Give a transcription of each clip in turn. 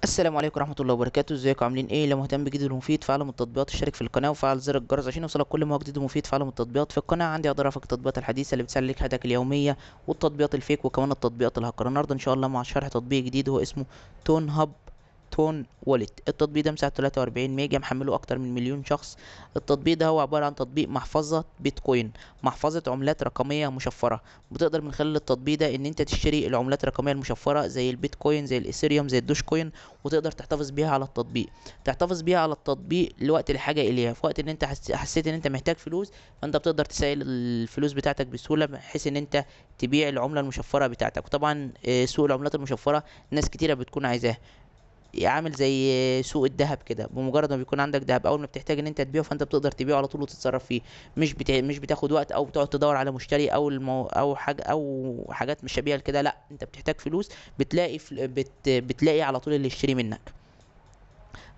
السلام عليكم ورحمة الله وبركاته. ازيكم عاملين ايه؟ لو مهتم بجديد ومفيد فعل من التطبيقات اشترك في القناة وفعل زر الجرس عشان يوصلك كل ما هو جديد ومفيد. فعل من التطبيقات في القناة عندي اقدر افك التطبيقات الحديثة اللي بتسهل لك حياتك اليومية، والتطبيقات الفيك، وكمان التطبيقات الهكر. النهارده ان شاء الله مع شرح تطبيق جديد هو اسمه تون هاب تون والت. التطبيق ده مساحته 43 ميجا، محمله اكتر من مليون شخص. التطبيق ده هو عبارة عن تطبيق محفظة بيتكوين، محفظة عملات رقمية مشفرة. بتقدر من خلال التطبيق ده ان انت تشتري العملات الرقمية المشفرة زي البيتكوين، زي الايثيريوم، زي الدوش كوين، وتقدر تحتفظ بيها على التطبيق. تحتفظ بيها على التطبيق لوقت الحاجة اليها، في وقت ان انت حسيت ان انت محتاج فلوس، فانت بتقدر تسيل الفلوس بتاعتك بسهولة، بحيث ان انت تبيع العملة المشفرة بتاعتك. وطبعا سوق العملات المشفرة ناس كتيرة بتكون عايزاها، عامل زي سوق الذهب كده. بمجرد ما بيكون عندك ذهب، اول ما بتحتاج ان انت تبيعه فانت بتقدر تبيعه على طول وتتصرف فيه. مش بتاخد وقت او بتقعد تدور على مشتري او حاجه او حاجات مش شبيهه لكده. لا، انت بتحتاج فلوس بتلاقي بتلاقي على طول اللي يشتري منك.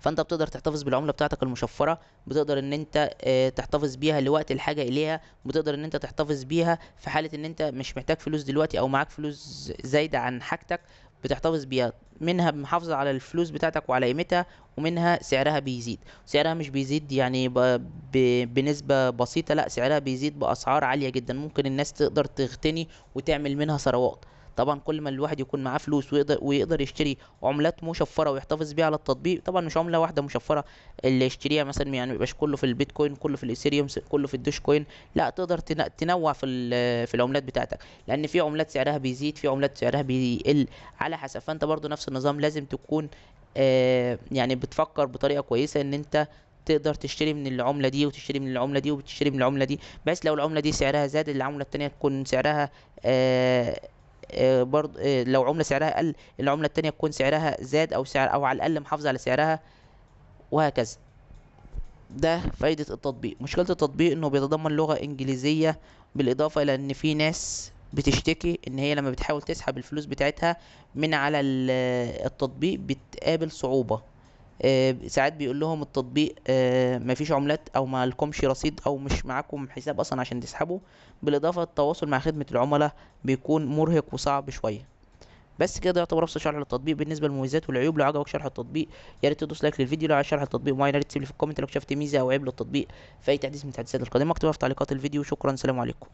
فانت بتقدر تحتفظ بالعمله بتاعتك المشفره، بتقدر ان انت تحتفظ بيها لوقت الحاجه اليها، بتقدر ان انت تحتفظ بيها في حاله ان انت مش محتاج فلوس دلوقتي او معاك فلوس زايده عن حاجتك. بتحتفظ بيها، منها محافظة على الفلوس بتاعتك وعلى قيمتها، ومنها سعرها بيزيد. سعرها مش بيزيد يعني بنسبة بسيطة، لا، سعرها بيزيد بأسعار عالية جدا، ممكن الناس تقدر تغتني وتعمل منها ثروات. طبعا كل ما الواحد يكون معاه فلوس ويقدر يشتري عملات مشفره ويحتفظ بيها على التطبيق. طبعا مش عمله واحده مشفره اللي يشتريها مثلا، يعني ميبقاش كله في البيتكوين، كله في الايثيريوم، كله في الدوش كوين. لا، تقدر تنوع في العملات بتاعتك، لان في عملات سعرها بيزيد، في عملات سعرها بيقل على حسب. فانت برضو نفس النظام لازم تكون يعني بتفكر بطريقه كويسه ان انت تقدر تشتري من العملة دي وتشتري من العملة دي وتشتري من العملة دي، بحيث لو العملة دي سعرها زاد العملة التانية تكون سعرها آه، برضه لو عملة سعرها قل العملة التانية تكون سعرها زاد، او سعر او على الأقل محافظة على سعرها، وهكذا. ده فايدة التطبيق. مشكلة التطبيق انه بيتضمن لغة انجليزية، بالاضافة الى ان في ناس بتشتكي ان هي لما بتحاول تسحب الفلوس بتاعتها من على التطبيق بتقابل صعوبة. ساعات بيقول لهم التطبيق مفيش عملات، او ما لكمش رصيد، او مش معاكم حساب اصلا عشان تسحبوا. بالاضافة التواصل مع خدمة العملاء بيكون مرهق وصعب شوية. بس كده يعتبر ابسط شرح للتطبيق بالنسبه للمميزات والعيوب. لو عجبك شرح التطبيق يا ريت تدوس لايك للفيديو. لو عايز شرح التطبيق معين يا ريت تسيب لي في الكومنت لو شفت ميزه او عيب للتطبيق في اي تحديث من التحديثات القادمه، اكتبها في تعليقات الفيديو. شكرا، سلام عليكم.